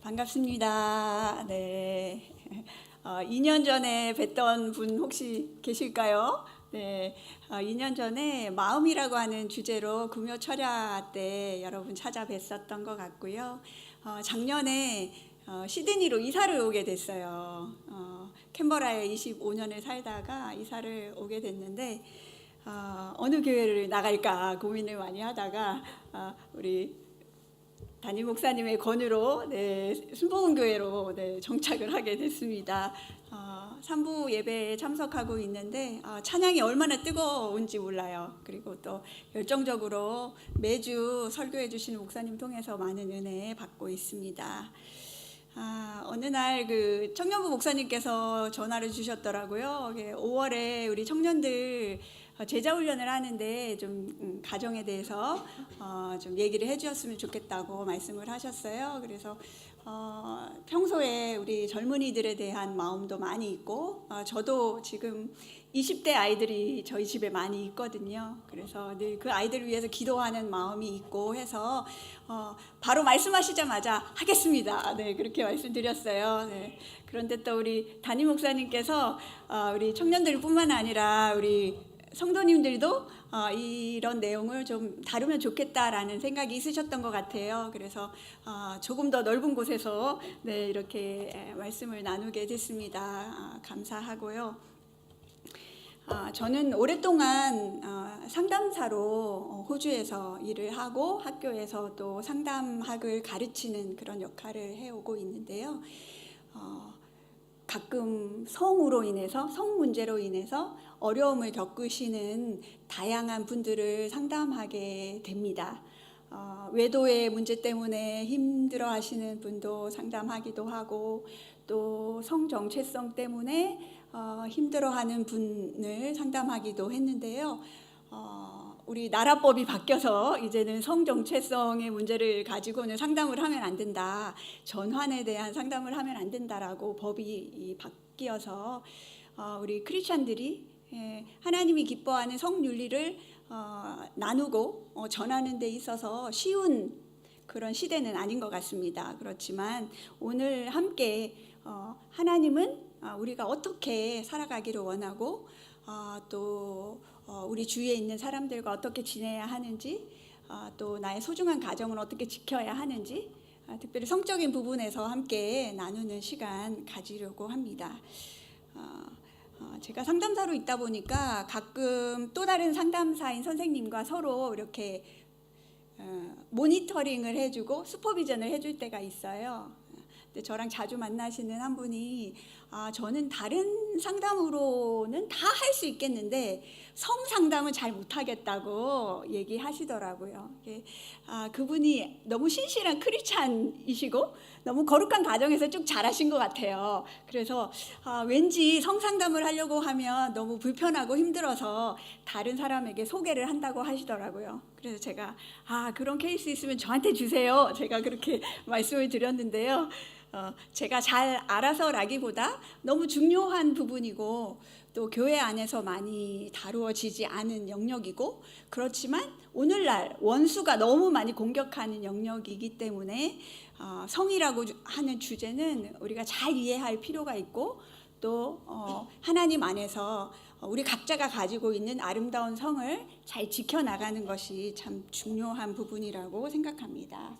반갑습니다. 네. 2년 전에 뵀던 분 혹시 계실까요? 네. 2년 전에 마음이라고 하는 주제로 금요 철야 때 여러분 찾아뵀었던 것 같고요. 작년에 시드니로 이사를 오게 됐어요. 캔버라에 25년을 살다가 이사를 오게 됐는데 어느 교회를 나갈까 고민을 많이 하다가 우리 담임 목사님의 권유로 순복음교회로 정착을 하게 됐습니다. 3부 예배에 참석하고 있는데 찬양이 얼마나 뜨거운지 몰라요. 그리고 또 열정적으로 매주 설교해 주시는 목사님 통해서 많은 은혜 받고 있습니다. 어느 날 그 청년부 목사님께서 전화를 주셨더라고요. 5월에 우리 청년들 제자훈련을 하는데 좀 가정에 대해서 좀 얘기를 해주셨으면 좋겠다고 말씀을 하셨어요. 그래서 평소에 우리 젊은이들에 대한 마음도 많이 있고 저도 지금 20대 아이들이 저희 집에 많이 있거든요. 그래서 늘 그 아이들을 위해서 기도하는 마음이 있고 해서 바로 말씀하시자마자 하겠습니다. 네, 그렇게 말씀드렸어요. 네. 그런데 또 우리 담임 목사님께서 우리 청년들뿐만 아니라 우리 성도님들도 이런 내용을 좀 다루면 좋겠다라는 생각이 있으셨던 것 같아요. 그래서 조금 더 넓은 곳에서 이렇게 말씀을 나누게 됐습니다. 감사하고요. 저는 오랫동안 상담사로 호주에서 일을 하고 학교에서 또 상담학을 가르치는 그런 역할을 해오고 있는데요. 가끔 성으로 인해서, 성 문제로 인해서 어려움을 겪으시는 다양한 분들을 상담하게 됩니다. 외도의 문제 때문에 힘들어 하시는 분도 상담하기도 하고 또 성 정체성 때문에 힘들어하는 분을 상담하기도 했는데요. 우리 나라법이 바뀌어서 이제는 성 정체성의 문제를 가지고는 상담을 하면 안 된다. 전환에 대한 상담을 하면 안 된다라고 법이 바뀌어서 우리 크리스찬들이 하나님이 기뻐하는 성윤리를 나누고 전하는 데 있어서 쉬운 그런 시대는 아닌 것 같습니다. 그렇지만 오늘 함께 하나님은 우리가 어떻게 살아가기를 원하고 또 우리 주위에 있는 사람들과 어떻게 지내야 하는지 또 나의 소중한 가정을 어떻게 지켜야 하는지 특별히 성적인 부분에서 함께 나누는 시간 가지려고 합니다. 제가 상담사로 있다 보니까 가끔 또 다른 상담사인 선생님과 서로 이렇게 모니터링을 해주고 슈퍼비전을 해줄 때가 있어요. 근데 저랑 자주 만나시는 한 분이 저는 다른 상담으로는 다 할 수 있겠는데 성상담은 잘 못하겠다고 얘기하시더라고요. 그분이 너무 신실한 크리스찬이시고 너무 거룩한 가정에서 쭉 자라신 것 같아요. 그래서 왠지 성상담을 하려고 하면 너무 불편하고 힘들어서 다른 사람에게 소개를 한다고 하시더라고요. 그래서 제가 그런 케이스 있으면 저한테 주세요. 제가 그렇게 말씀을 드렸는데요. 제가 잘 알아서라기보다 너무 중요한 부분이고 또 교회 안에서 많이 다루어지지 않은 영역이고 그렇지만 오늘날 원수가 너무 많이 공격하는 영역이기 때문에 성이라고 하는 주제는 우리가 잘 이해할 필요가 있고 또 하나님 안에서 우리 각자가 가지고 있는 아름다운 성을 잘 지켜나가는 것이 참 중요한 부분이라고 생각합니다.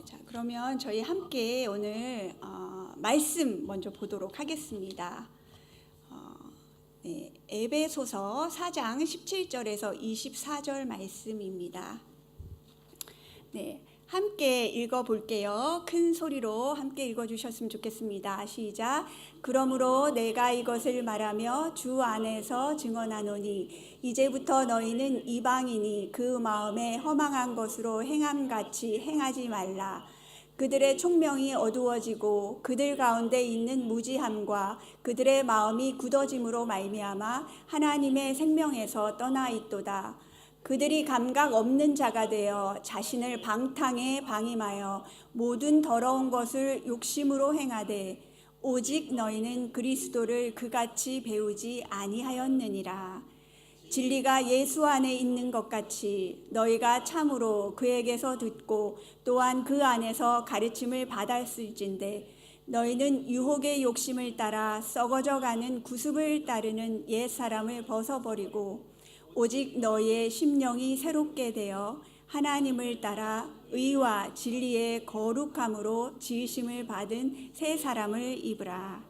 자, 그러면 저희 함께 오늘 말씀 먼저 보도록 하겠습니다. 에베소서 4장 17절에서 24절 말씀입니다. 함께 읽어볼게요. 큰 소리로 함께 읽어주셨으면 좋겠습니다. 시작. 그러므로 내가 이것을 말하며 주 안에서 증언하노니 이제부터 너희는 이방인이 그 마음에 허망한 것으로 행함같이 행하지 말라. 그들의 총명이 어두워지고 그들 가운데 있는 무지함과 그들의 마음이 굳어짐으로 말미암아 하나님의 생명에서 떠나 있도다. 그들이 감각 없는 자가 되어 자신을 방탕에 방임하여 모든 더러운 것을 욕심으로 행하되 오직 너희는 그리스도를 그같이 배우지 아니하였느니라. 진리가 예수 안에 있는 것 같이 너희가 참으로 그에게서 듣고 또한 그 안에서 가르침을 받았을진데 너희는 유혹의 욕심을 따라 썩어져가는 구습을 따르는 옛 사람을 벗어버리고 오직 너희의 심령이 새롭게 되어 하나님을 따라 의와 진리의 거룩함으로 지으심을 받은 새 사람을 입으라.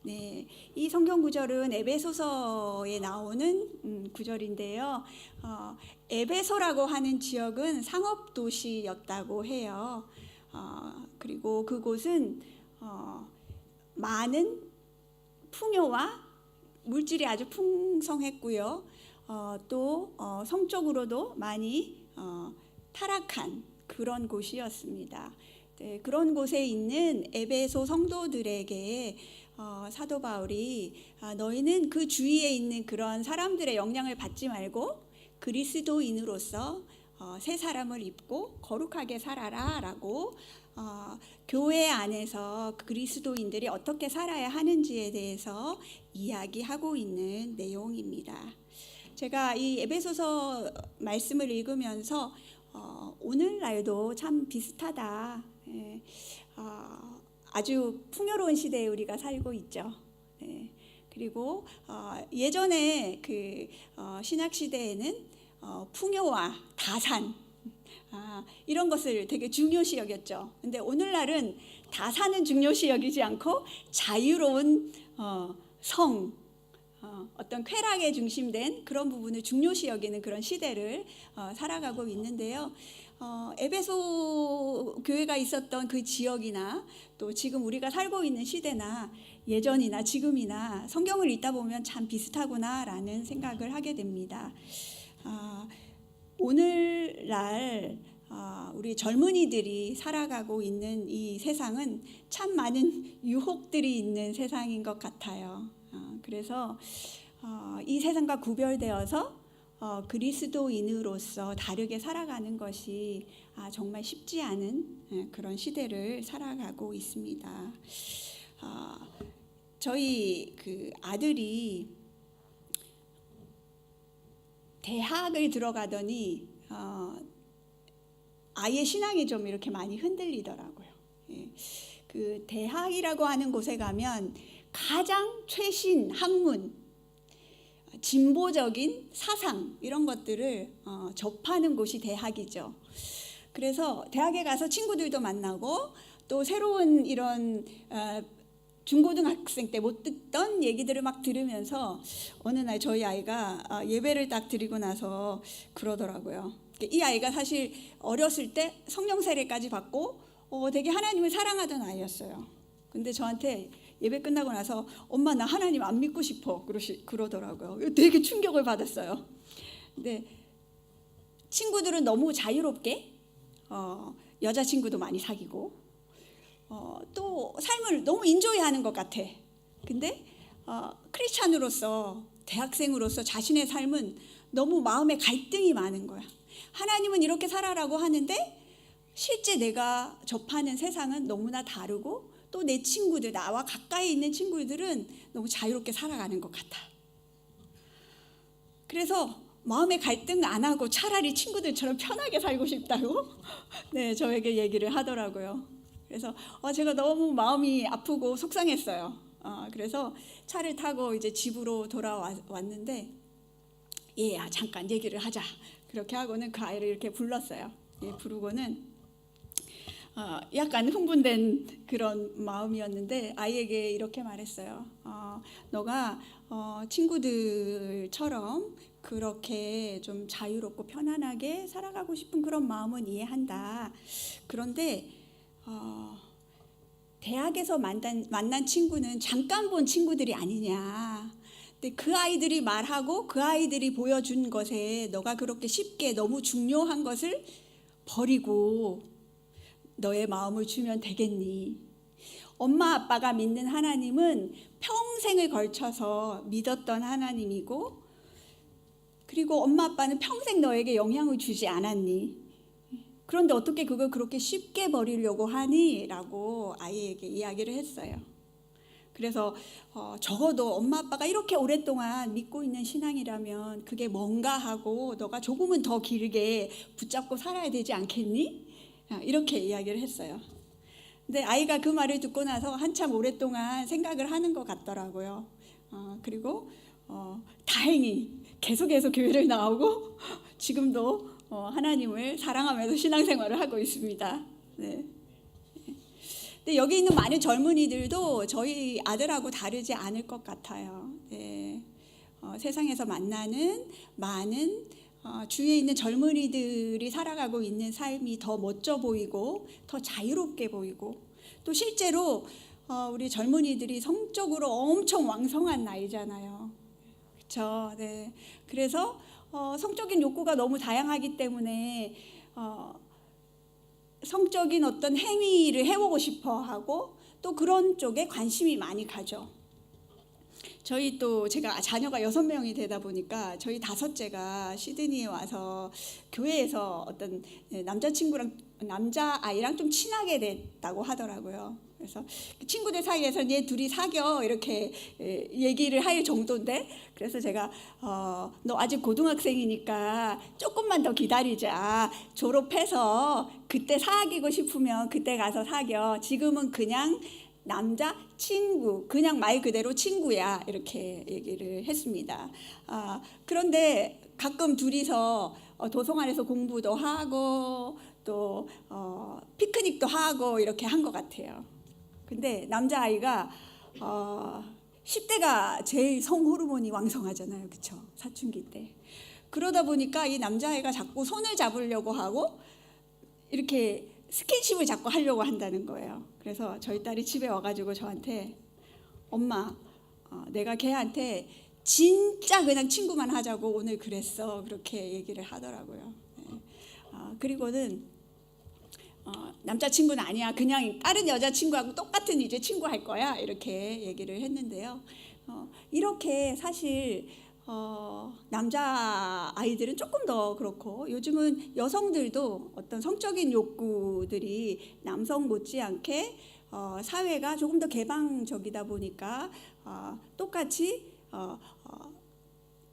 네, 이 성경 구절은 에베소서에 나오는 구절인데요. 에베소라고 하는 지역은 상업 도시였다고 해요. 그리고 그곳은 많은 풍요와 물질이 아주 풍성했고요. 또 성적으로도 많이 타락한 그런 곳이었습니다. 네, 그런 곳에 있는 에베소 성도들에게 사도 바울이 너희는 그 주위에 있는 그런 사람들의 영향을 받지 말고 그리스도인으로서 새 사람을 입고 거룩하게 살아라 라고 교회 안에서 그리스도인들이 어떻게 살아야 하는지에 대해서 이야기하고 있는 내용입니다. 제가 이 에베소서 말씀을 읽으면서 오늘날도 참 비슷하다. 아주 풍요로운 시대에 우리가 살고 있죠. 그리고 예전에 그 신약 시대에는 풍요와 다산 이런 것을 되게 중요시 여겼죠. 근데 오늘날은 다산은 중요시 여기지 않고 자유로운 성, 어떤 쾌락에 중심된 그런 부분을 중요시 여기는 그런 시대를 살아가고 있는데요. 에베소 교회가 있었던 그 지역이나 또 지금 우리가 살고 있는 시대나 예전이나 지금이나 성경을 읽다 보면 참 비슷하구나라는 생각을 하게 됩니다. 오늘날 우리 젊은이들이 살아가고 있는 이 세상은 참 많은 유혹들이 있는 세상인 것 같아요. 그래서 이 세상과 구별되어서 그리스도인으로서 다르게 살아가는 것이 정말 쉽지 않은 그런 시대를 살아가고 있습니다. 저희 그 아들이 대학을 들어가더니 아이의 신앙이 좀 이렇게 많이 흔들리더라고요. 그 대학이라고 하는 곳에 가면 가장 최신 학문, 진보적인 사상 이런 것들을 접하는 곳이 대학이죠. 그래서 대학에 가서 친구들도 만나고 또 새로운 이런 중고등학생 때 못 듣던 얘기들을 막 들으면서 어느 날 저희 아이가 예배를 딱 드리고 나서 그러더라고요. 이 아이가 사실 어렸을 때 성령 세례까지 받고 되게 하나님을 사랑하던 아이였어요. 근데 저한테 예배 끝나고 나서 엄마 나 하나님 안 믿고 싶어 그러더라고요. 되게 충격을 받았어요. 근데 친구들은 너무 자유롭게 여자친구도 많이 사귀고 또 삶을 너무 인조이하는 것 같아. 근데 크리스찬으로서 대학생으로서 자신의 삶은 너무 마음에 갈등이 많은 거야. 하나님은 이렇게 살아라고 하는데 실제 내가 접하는 세상은 너무나 다르고 또 내 친구들, 나와 가까이 있는 친구들은 너무 자유롭게 살아가는 것 같아. 그래서 마음의 갈등 안 하고 차라리 친구들처럼 편하게 살고 싶다고 네, 저에게 얘기를 하더라고요. 그래서 제가 너무 마음이 아프고 속상했어요. 그래서 차를 타고 이제 집으로 돌아왔는데 잠깐 얘기를 하자. 그렇게 하고는 그 아이를 이렇게 불렀어요. 부르고는 약간 흥분된 그런 마음이었는데 아이에게 이렇게 말했어요. 너가 친구들처럼 그렇게 좀 자유롭고 편안하게 살아가고 싶은 그런 마음은 이해한다. 그런데 대학에서 만난 친구는 잠깐 본 친구들이 아니냐. 근데 그 아이들이 말하고 그 아이들이 보여준 것에 너가 그렇게 쉽게 너무 중요한 것을 버리고 너의 마음을 주면 되겠니? 엄마 아빠가 믿는 하나님은 평생을 걸쳐서 믿었던 하나님이고 그리고 엄마 아빠는 평생 너에게 영향을 주지 않았니? 그런데 어떻게 그걸 그렇게 쉽게 버리려고 하니? 라고 아이에게 이야기를 했어요. 그래서 적어도 엄마 아빠가 이렇게 오랫동안 믿고 있는 신앙이라면 그게 뭔가 하고 너가 조금은 더 길게 붙잡고 살아야 되지 않겠니? 이렇게 이야기를 했어요. 근데 아이가 그 말을 듣고 나서 한참 오랫동안 생각을 하는 것 같더라고요. 그리고 다행히 계속해서 교회를 나오고 지금도 하나님을 사랑하면서 신앙생활을 하고 있습니다. 네. 근데 여기 있는 많은 젊은이들도 저희 아들하고 다르지 않을 것 같아요. 네. 세상에서 만나는 많은 주위에 있는 젊은이들이 살아가고 있는 삶이 더 멋져 보이고 더 자유롭게 보이고 또 실제로 우리 젊은이들이 성적으로 엄청 왕성한 나이잖아요. 그렇죠? 네. 그래서 성적인 욕구가 너무 다양하기 때문에 성적인 어떤 행위를 해보고 싶어 하고 또 그런 쪽에 관심이 많이 가죠. 저희 또 제가 자녀가 6명이 되다 보니까 저희 다섯째가 시드니에 와서 교회에서 어떤 남자아이랑 좀 친하게 됐다고 하더라고요. 그래서 친구들 사이에서 얘 둘이 사겨 이렇게 얘기를 할 정도인데, 그래서 제가 너 아직 고등학생이니까 조금만 더 기다리자. 졸업해서 그때 사귀고 싶으면 그때 가서 사겨. 지금은 그냥 남자 친구, 그냥 말 그대로 친구야, 이렇게 얘기를 했습니다. 그런데 가끔 둘이서 도서관에서 공부도 하고 또 피크닉도 하고 이렇게 한 것 같아요. 근데 남자아이가 10대가 제일 성호르몬이 왕성하잖아요. 그렇죠? 사춘기 때. 그러다 보니까 이 남자아이가 자꾸 손을 잡으려고 하고 이렇게 스킨십을 자꾸 하려고 한다는 거예요. 그래서 저희 딸이 집에 와가지고 저한테 엄마, 내가 걔한테 진짜 그냥 친구만 하자고 오늘 그랬어. 그렇게 얘기를 하더라고요. 네. 그리고는 남자친구는 아니야. 그냥 다른 여자친구하고 똑같은 이제 친구 할 거야. 이렇게 얘기를 했는데요. 이렇게 사실 남자 아이들은 조금 더 그렇고 요즘은 여성들도 어떤 성적인 욕구들이 남성 못지않게 사회가 조금 더 개방적이다 보니까 똑같이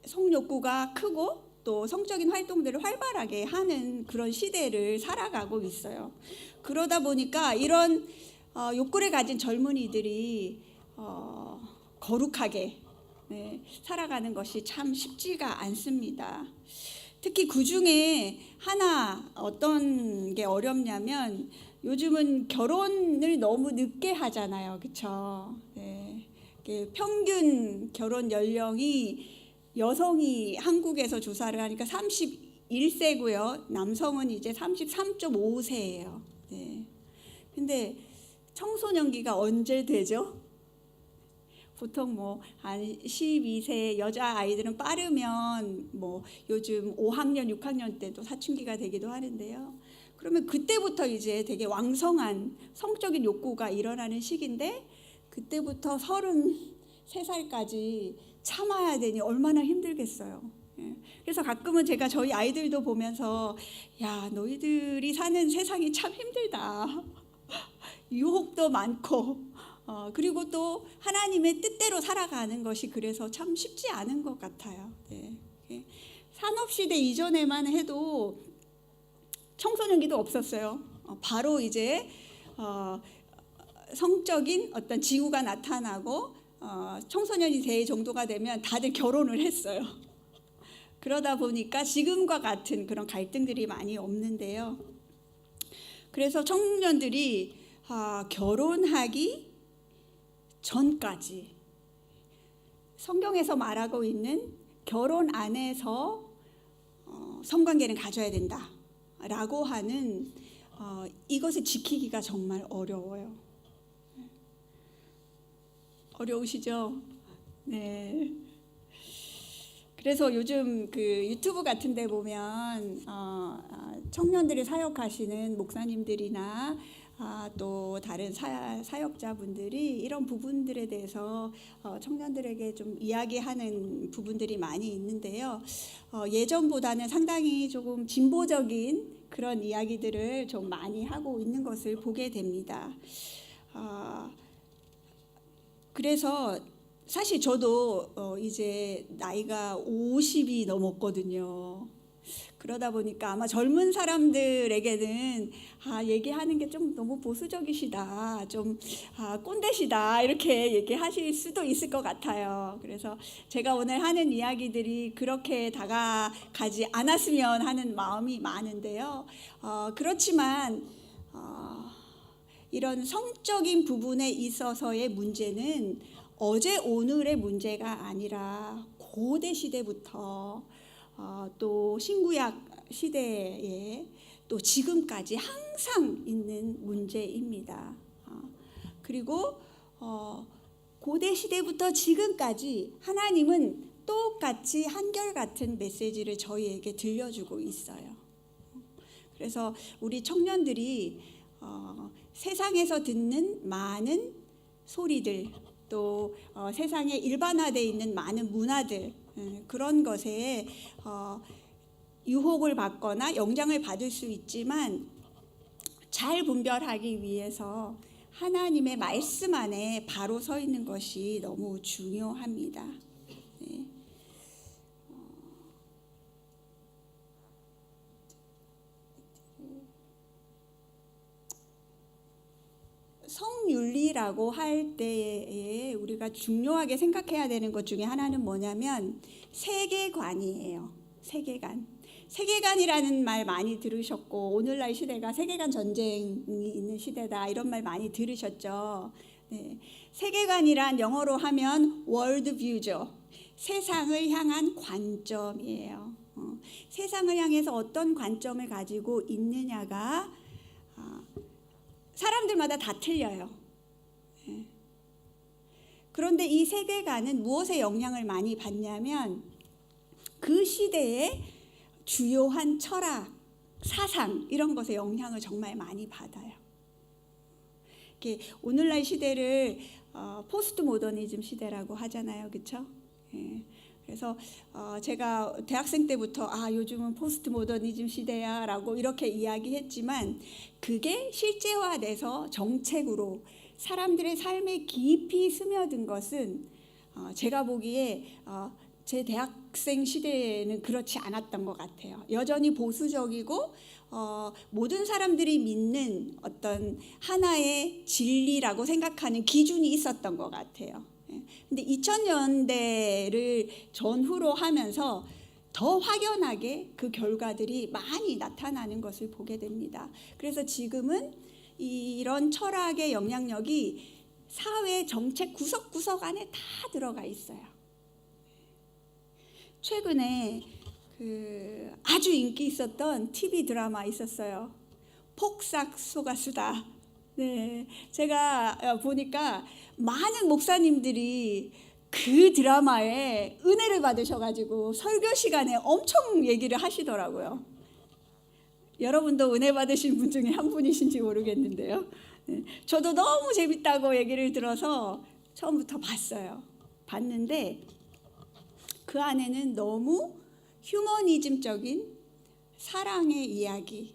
성욕구가 크고 또 성적인 활동들을 활발하게 하는 그런 시대를 살아가고 있어요. 그러다 보니까 이런 욕구를 가진 젊은이들이 거룩하게 살아가는 것이 참 쉽지가 않습니다. 특히 그 중에 하나 어떤 게 어렵냐면 요즘은 결혼을 너무 늦게 하잖아요. 그렇죠? 네. 평균 결혼 연령이 여성이 한국에서 조사를 하니까 31세고요. 남성은 이제 33.5세예요. 네. 근데 청소년기가 언제 되죠? 보통 한 12세 여자 아이들은 빠르면 요즘 5학년, 6학년 때도 사춘기가 되기도 하는데요. 그러면 그때부터 이제 되게 왕성한 성적인 욕구가 일어나는 시기인데 그때부터 33살까지 참아야 되니 얼마나 힘들겠어요. 그래서 가끔은 제가 저희 아이들도 보면서 야, 너희들이 사는 세상이 참 힘들다. 유혹도 많고 그리고 또 하나님의 뜻대로 살아가는 것이 그래서 참 쉽지 않은 것 같아요. 네. 산업시대 이전에만 해도 청소년기도 없었어요. 바로 이제 성적인 어떤 징후가 나타나고 청소년이 될 정도가 되면 다들 결혼을 했어요. 그러다 보니까 지금과 같은 그런 갈등들이 많이 없는데요. 그래서 청년들이 결혼하기 전까지 성경에서 말하고 있는 결혼 안에서 성관계는 가져야 된다라고 하는 이것을 지키기가 정말 어려워요. 어려우시죠? 네. 그래서 요즘 그 유튜브 같은 데 보면 청년들이 사역하시는 목사님들이나 또 다른 사역자분들이 이런 부분들에 대해서 청년들에게 좀 이야기하는 부분들이 많이 있는데요. 예전보다는 상당히 조금 진보적인 그런 이야기들을 좀 많이 하고 있는 것을 보게 됩니다. 그래서 사실 저도 이제 나이가 50이 넘었거든요. 그러다 보니까 아마 젊은 사람들에게는 얘기하는 게 좀 너무 보수적이시다, 좀 꼰대시다 이렇게 얘기하실 수도 있을 것 같아요. 그래서 제가 오늘 하는 이야기들이 그렇게 다가가지 않았으면 하는 마음이 많은데요. 그렇지만 이런 성적인 부분에 있어서의 문제는 어제 오늘의 문제가 아니라 고대 시대부터 또 신구약 시대에 또 지금까지 항상 있는 문제입니다. 그리고 고대 시대부터 지금까지 하나님은 똑같이 한결같은 메시지를 저희에게 들려주고 있어요. 그래서 우리 청년들이 세상에서 듣는 많은 소리들, 또 세상에 일반화되어 있는 많은 문화들, 그런 것에 유혹을 받거나 영향을 받을 수 있지만 잘 분별하기 위해서 하나님의 말씀 안에 바로 서 있는 것이 너무 중요합니다. 네. 성윤리라고 할 때에 우리가 중요하게 생각해야 되는 것 중에 하나는 뭐냐면 세계관이에요. 세계관이라는 말 많이 들으셨고, 오늘날 시대가 세계관 전쟁이 있는 시대다 이런 말 많이 들으셨죠. 네. 세계관이란 영어로 하면 월드뷰죠. 세상을 향한 관점이에요. 세상을 향해서 어떤 관점을 가지고 있느냐가 사람들마다 다 틀려요. 그런데 이 세계관은 무엇에 영향을 많이 받냐면 그 시대의 주요한 철학, 사상 이런 것에 영향을 정말 많이 받아요. 오늘날 시대를 포스트 모더니즘 시대라고 하잖아요. 그렇죠? 그래서 제가 대학생 때부터 요즘은 포스트 모더니즘 시대야 라고 이렇게 이야기했지만 그게 실제화돼서 정책으로 사람들의 삶에 깊이 스며든 것은 제가 보기에 제 대학생 시대에는 그렇지 않았던 것 같아요. 여전히 보수적이고 모든 사람들이 믿는 어떤 하나의 진리라고 생각하는 기준이 있었던 것 같아요. 근데 2000년대를 전후로 하면서 더 확연하게 그 결과들이 많이 나타나는 것을 보게 됩니다. 그래서 지금은 이런 철학의 영향력이 사회 정책 구석구석 안에 다 들어가 있어요. 최근에 아주 인기 있었던 TV 드라마 있었어요. 폭삭 속가수다. 네, 제가 보니까 많은 목사님들이 그 드라마에 은혜를 받으셔가지고 설교 시간에 엄청 얘기를 하시더라고요. 여러분도 은혜 받으신 분 중에 한 분이신지 모르겠는데요. 네, 저도 너무 재밌다고 얘기를 들어서 처음부터 봤는데 그 안에는 너무 휴머니즘적인 사랑의 이야기,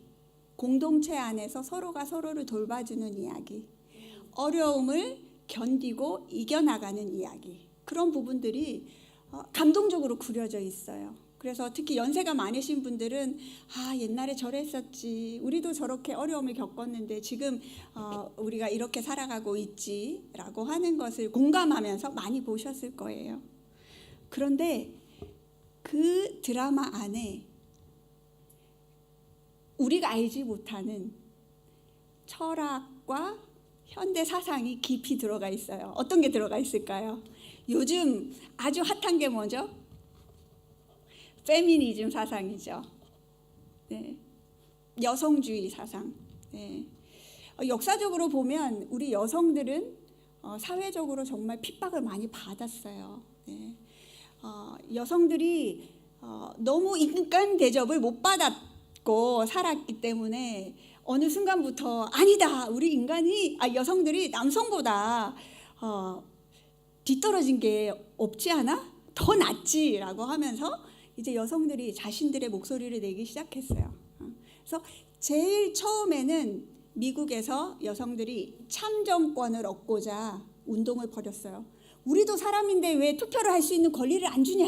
공동체 안에서 서로가 서로를 돌봐주는 이야기, 어려움을 견디고 이겨나가는 이야기, 그런 부분들이 감동적으로 그려져 있어요. 그래서 특히 연세가 많으신 분들은 옛날에 저랬었지, 우리도 저렇게 어려움을 겪었는데 지금 우리가 이렇게 살아가고 있지라고 하는 것을 공감하면서 많이 보셨을 거예요. 그런데 그 드라마 안에 우리가 알지 못하는 철학과 현대 사상이 깊이 들어가 있어요. 어떤 게 들어가 있을까요? 요즘 아주 핫한 게 뭐죠? 페미니즘 사상이죠. 네. 여성주의 사상. 네. 역사적으로 보면 우리 여성들은 사회적으로 정말 핍박을 많이 받았어요. 네. 여성들이 너무 인간 대접을 못 받았고 살았기 때문에 어느 순간부터 아니다, 우리 여성들이 남성보다 뒤떨어진 게 없지 않아? 더 낫지라고 하면서 이제 여성들이 자신들의 목소리를 내기 시작했어요. 그래서 제일 처음에는 미국에서 여성들이 참정권을 얻고자 운동을 벌였어요. 우리도 사람인데 왜 투표를 할 수 있는 권리를 안 주냐?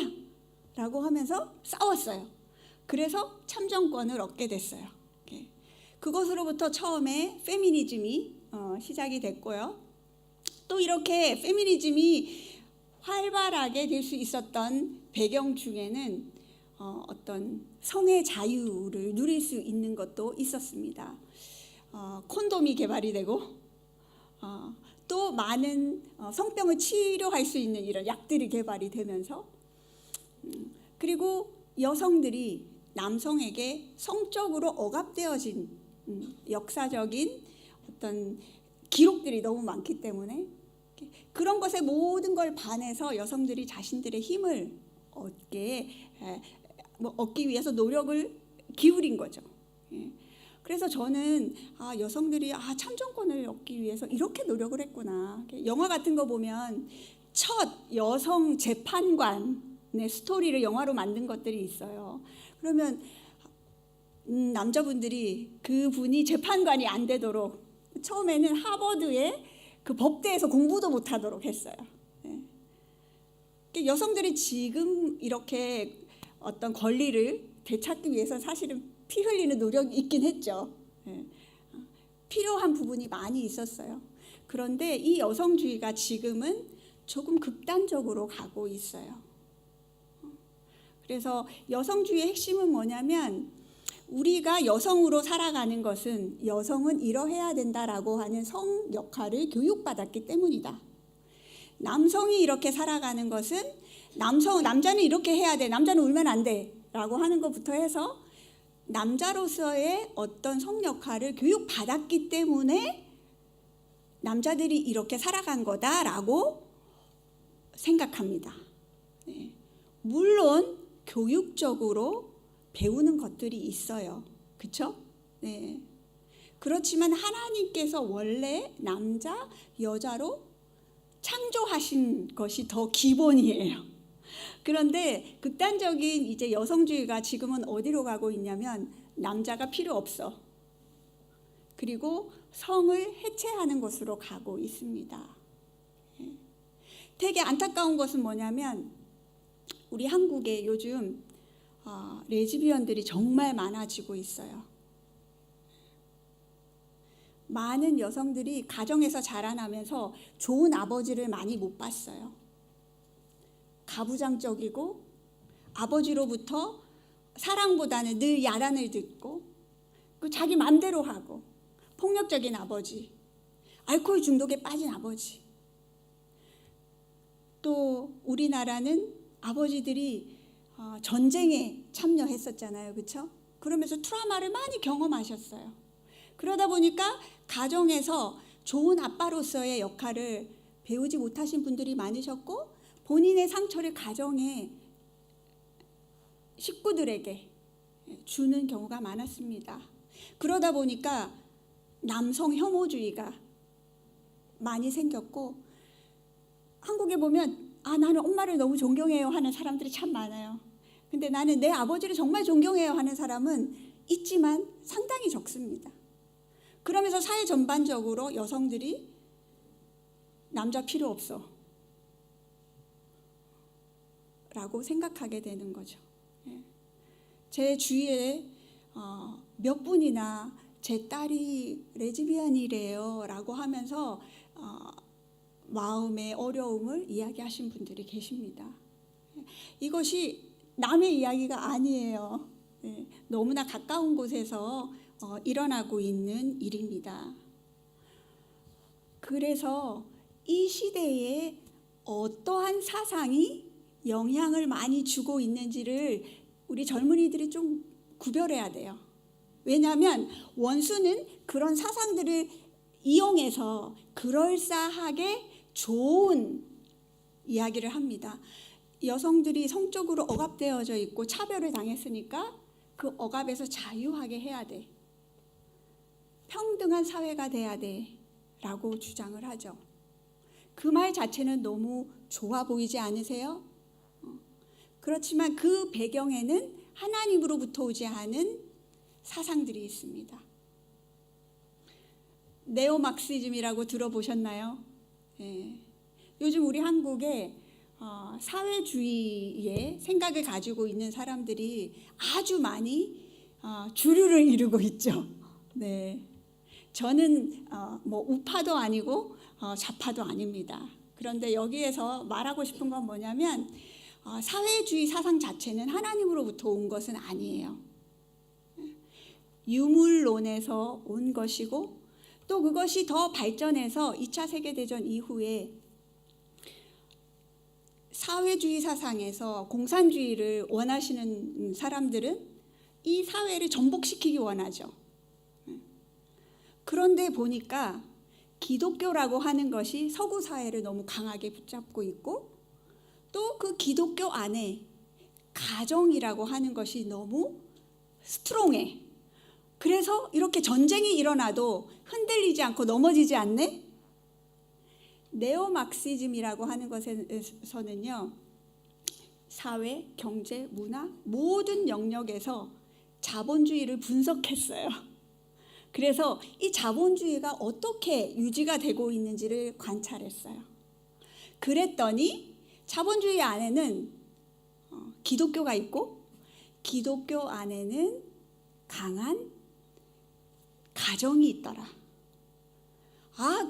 라고 하면서 싸웠어요. 그래서 참정권을 얻게 됐어요. 그것으로부터 처음에 페미니즘이 시작이 됐고요. 또 이렇게 페미니즘이 활발하게 될 수 있었던 배경 중에는 어떤 성의 자유를 누릴 수 있는 것도 있었습니다. 콘돔이 개발이 되고 또 많은 성병을 치료할 수 있는 이런 약들이 개발이 되면서 그리고 여성들이 남성에게 성적으로 억압되어진 역사적인 어떤 기록들이 너무 많기 때문에 그런 것에 모든 걸 반해서 여성들이 자신들의 힘을 얻기 위해서 노력을 기울인 거죠. 그래서 저는 여성들이 참정권을 얻기 위해서 이렇게 노력을 했구나. 영화 같은 거 보면 첫 여성 재판관의 스토리를 영화로 만든 것들이 있어요. 그러면 남자분들이 그분이 재판관이 안 되도록 처음에는 하버드의 그 법대에서 공부도 못하도록 했어요. 여성들이 지금 이렇게 어떤 권리를 되찾기 위해서 사실은 피 흘리는 노력이 있긴 했죠. 필요한 부분이 많이 있었어요. 그런데 이 여성주의가 지금은 조금 극단적으로 가고 있어요. 그래서 여성주의의 핵심은 뭐냐면 우리가 여성으로 살아가는 것은 여성은 이러해야 된다라고 하는 성 역할을 교육받았기 때문이다. 남성이 이렇게 살아가는 것은 남자는 이렇게 해야 돼, 남자는 울면 안 돼 라고 하는 것부터 해서 남자로서의 어떤 성 역할을 교육받았기 때문에 남자들이 이렇게 살아간 거다라고 생각합니다. 물론 교육적으로 배우는 것들이 있어요. 그렇죠? 네. 그렇지만 하나님께서 원래 남자, 여자로 창조하신 것이 더 기본이에요. 그런데 극단적인 이제 여성주의가 지금은 어디로 가고 있냐면 남자가 필요 없어. 그리고 성을 해체하는 것으로 가고 있습니다. 되게 안타까운 것은 뭐냐면 우리 한국에 요즘 레즈비언들이 정말 많아지고 있어요. 많은 여성들이 가정에서 자라나면서 좋은 아버지를 많이 못 봤어요. 가부장적이고 아버지로부터 사랑보다는 늘 야단을 듣고 자기 맘대로 하고 폭력적인 아버지, 알코올 중독에 빠진 아버지. 또 우리나라는 아버지들이 전쟁에 참여했었잖아요. 그렇죠? 그러면서 트라우마를 많이 경험하셨어요. 그러다 보니까 가정에서 좋은 아빠로서의 역할을 배우지 못하신 분들이 많으셨고 본인의 상처를 가정의 식구들에게 주는 경우가 많았습니다. 그러다 보니까 남성 혐오주의가 많이 생겼고 한국에 보면 나는 엄마를 너무 존경해요 하는 사람들이 참 많아요. 근데 나는 내 아버지를 정말 존경해요 하는 사람은 있지만 상당히 적습니다. 그러면서 사회 전반적으로 여성들이 남자 필요 없어 라고 생각하게 되는 거죠. 제 주위에 몇 분이나 제 딸이 레즈비언이래요 라고 하면서 마음의 어려움을 이야기하신 분들이 계십니다. 이것이 남의 이야기가 아니에요. 너무나 가까운 곳에서 일어나고 있는 일입니다. 그래서 이 시대에 어떠한 사상이 영향을 많이 주고 있는지를 우리 젊은이들이 좀 구별해야 돼요. 왜냐하면 원수는 그런 사상들을 이용해서 그럴싸하게 좋은 이야기를 합니다. 여성들이 성적으로 억압되어져 있고 차별을 당했으니까 그 억압에서 자유하게 해야 돼. 평등한 사회가 돼야 돼 라고 주장을 하죠. 그 말 자체는 너무 좋아 보이지 않으세요? 그렇지만 그 배경에는 하나님으로부터 오지 않은 사상들이 있습니다. 네오막시즘이라고 들어보셨나요? 요즘 우리 한국에 사회주의의 생각을 가지고 있는 사람들이 아주 많이 주류를 이루고 있죠. 네, 저는 뭐 우파도 아니고 좌파도 아닙니다. 그런데 여기에서 말하고 싶은 건 뭐냐면 사회주의 사상 자체는 하나님으로부터 온 것은 아니에요. 유물론에서 온 것이고 또 그것이 더 발전해서 2차 세계대전 이후에 사회주의 사상에서 공산주의를 원하시는 사람들은 이 사회를 전복시키기 원하죠. 그런데 보니까 기독교라고 하는 것이 서구 사회를 너무 강하게 붙잡고 있고 또 그 기독교 안에 가정이라고 하는 것이 너무 스트롱해. 그래서 이렇게 전쟁이 일어나도 흔들리지 않고 넘어지지 않네? 네오막시즘이라고 하는 것에서는요, 사회, 경제, 문화 모든 영역에서 자본주의를 분석했어요. 그래서 이 자본주의가 어떻게 유지가 되고 있는지를 관찰했어요. 그랬더니 자본주의 안에는 기독교가 있고 기독교 안에는 강한 가정이 있더라.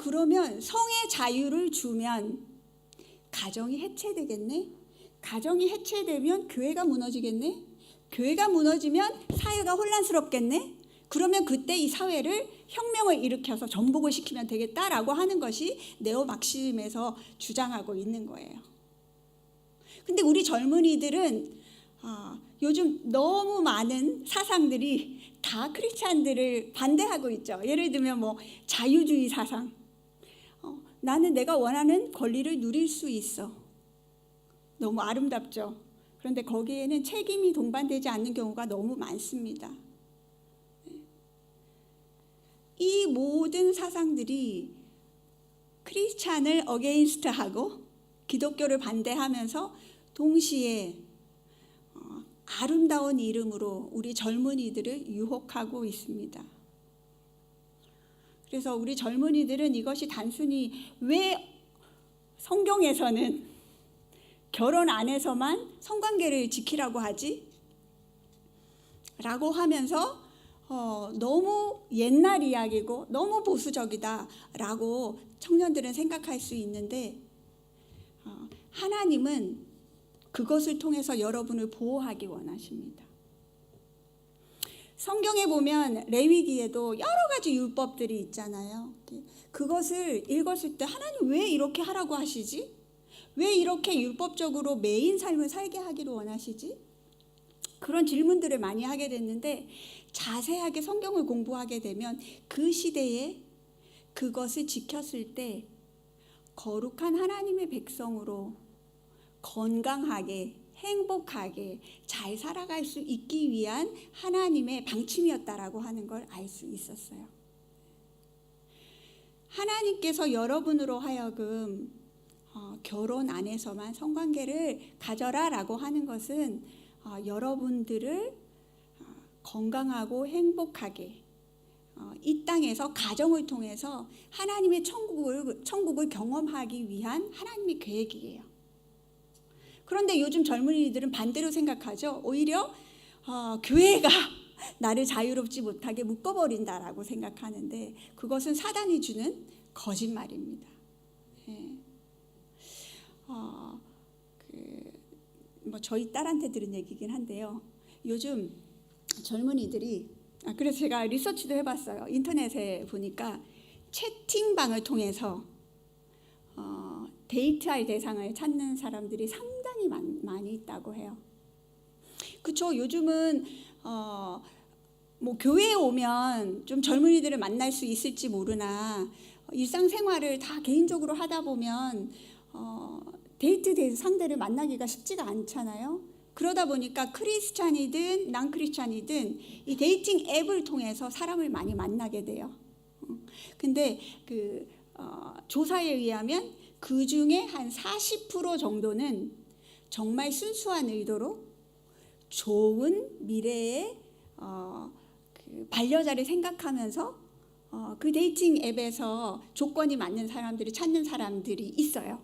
그러면 성의 자유를 주면 가정이 해체되겠네? 가정이 해체되면 교회가 무너지겠네? 교회가 무너지면 사회가 혼란스럽겠네? 그러면 그때 이 사회를 혁명을 일으켜서 전복을 시키면 되겠다라고 하는 것이 네오막시즘에서 주장하고 있는 거예요. 근데 우리 젊은이들은 요즘 너무 많은 사상들이 다 크리스찬들을 반대하고 있죠. 예를 들면 뭐 자유주의 사상. 나는 내가 원하는 권리를 누릴 수 있어. 너무 아름답죠. 그런데 거기에는 책임이 동반되지 않는 경우가 너무 많습니다. 이 모든 사상들이 크리스찬을 어게인스트하고 기독교를 반대하면서 동시에 아름다운 이름으로 우리 젊은이들을 유혹하고 있습니다. 그래서 우리 젊은이들은 이것이 단순히 왜 성경에서는 결혼 안에서만 성관계를 지키라고 하지? 라고 하면서 너무 옛날 이야기고 너무 보수적이다 라고 청년들은 생각할 수 있는데 하나님은 그것을 통해서 여러분을 보호하기 원하십니다. 성경에 보면 레위기에도 여러 가지 율법들이 있잖아요. 그것을 읽었을 때 하나님 왜 이렇게 하라고 하시지? 왜 이렇게 율법적으로 매인 삶을 살게 하기를 원하시지? 그런 질문들을 많이 하게 됐는데 자세하게 성경을 공부하게 되면 그 시대에 그것을 지켰을 때 거룩한 하나님의 백성으로 건강하게 행복하게 잘 살아갈 수 있기 위한 하나님의 방침이었다라고 하는 걸 알 수 있었어요. 하나님께서 여러분으로 하여금 결혼 안에서만 성관계를 가져라라고 하는 것은 여러분들을 건강하고 행복하게 이 땅에서 가정을 통해서 하나님의 천국을 경험하기 위한 하나님의 계획이에요. 그런데 요즘 젊은이들은 반대로 생각하죠. 오히려 교회가 나를 자유롭지 못하게 묶어버린다라고 생각하는데 그것은 사단이 주는 거짓말입니다. 뭐 저희 딸한테 들은 얘기긴 한데요. 요즘 젊은이들이 그래서 제가 리서치도 해봤어요. 인터넷에 보니까 채팅방을 통해서 데이트할 대상을 찾는 사람들이 상당히 많이 있다고 해요. 그렇죠. 요즘은 뭐 교회에 오면 좀 젊은이들을 만날 수 있을지 모르나 일상생활을 다 개인적으로 하다 보면 데이트 상대를 만나기가 쉽지가 않잖아요. 그러다 보니까 크리스찬이든 난 크리스찬이든 이 데이팅 앱을 통해서 사람을 많이 만나게 돼요. 근데 조사에 의하면 그 중에 한 40% 정도는 정말 순수한 의도로 좋은 미래의 반려자를 생각하면서 그 데이팅 앱에서 조건이 맞는 사람들을 찾는 사람들이 있어요.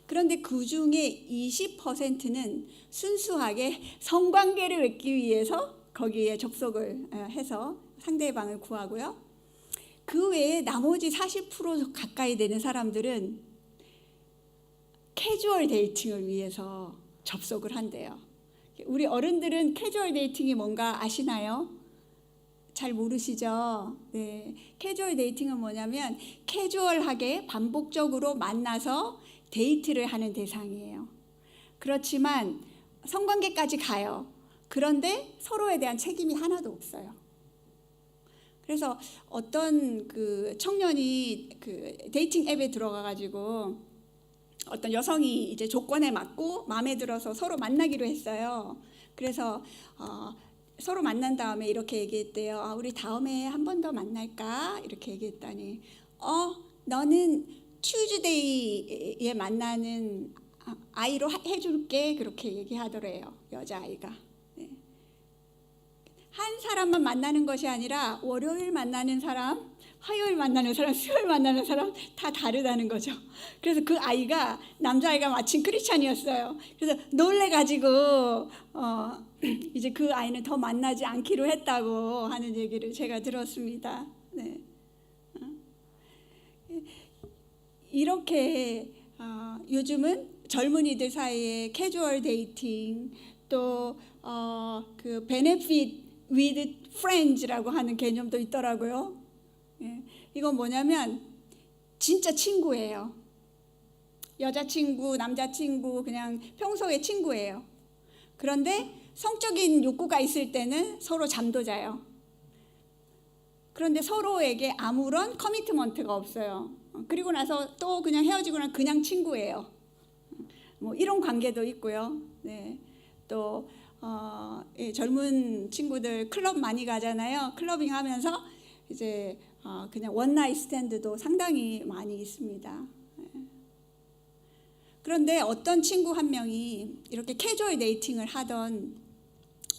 그런데 그 중에 20%는 순수하게 성관계를 맺기 위해서 거기에 접속을 해서 상대방을 구하고요. 그 외에 나머지 40% 가까이 되는 사람들은 캐주얼 데이팅을 위해서 접속을 한대요. 우리 어른들은 캐주얼 데이팅이 뭔가 아시나요? 잘 모르시죠? 네. 캐주얼 데이팅은 뭐냐면 캐주얼하게 반복적으로 만나서 데이트를 하는 대상이에요. 그렇지만 성관계까지 가요. 그런데 서로에 대한 책임이 하나도 없어요. 그래서 어떤 그 청년이 그 데이팅 앱에 들어가가지고 어떤 여성이 이제 조건에 맞고 마음에 들어서 서로 만나기로 했어요. 그래서 서로 만난 다음에 이렇게 얘기했대요. 우리 다음에 한 번 더 만날까? 이렇게 얘기했더니 너는 튜즈데이에 만나는 아이로 해줄게. 그렇게 얘기하더래요. 여자아이가. 네. 한 사람만 만나는 것이 아니라 월요일 만나는 사람, 화요일 만나는 사람, 수요일 만나는 사람 다 다르다는 거죠. 그래서 그 아이가 남자아이가 마침 크리스찬이었어요. 그래서 놀래가지고 이제 그 아이는 더 만나지 않기로 했다고 하는 얘기를 제가 들었습니다. 네. 이렇게 요즘은 젊은이들 사이에 캐주얼 데이팅 또 그 베네핏 with friends라고 하는 개념도 있더라고요. 예, 이건 뭐냐면 진짜 친구예요. 여자친구, 남자친구 그냥 평소의 친구예요. 그런데 성적인 욕구가 있을 때는 서로 잠도 자요. 그런데 서로에게 아무런 커미트먼트가 없어요. 그리고 나서 또 그냥 헤어지고 나면 그냥 친구예요. 뭐 이런 관계도 있고요. 네. 또 젊은 친구들 클럽 많이 가잖아요. 클러빙 하면서 이제 그냥 원나잇 스탠드도 상당히 많이 있습니다. 그런데 어떤 친구 한 명이 이렇게 캐주얼 데이팅을 하던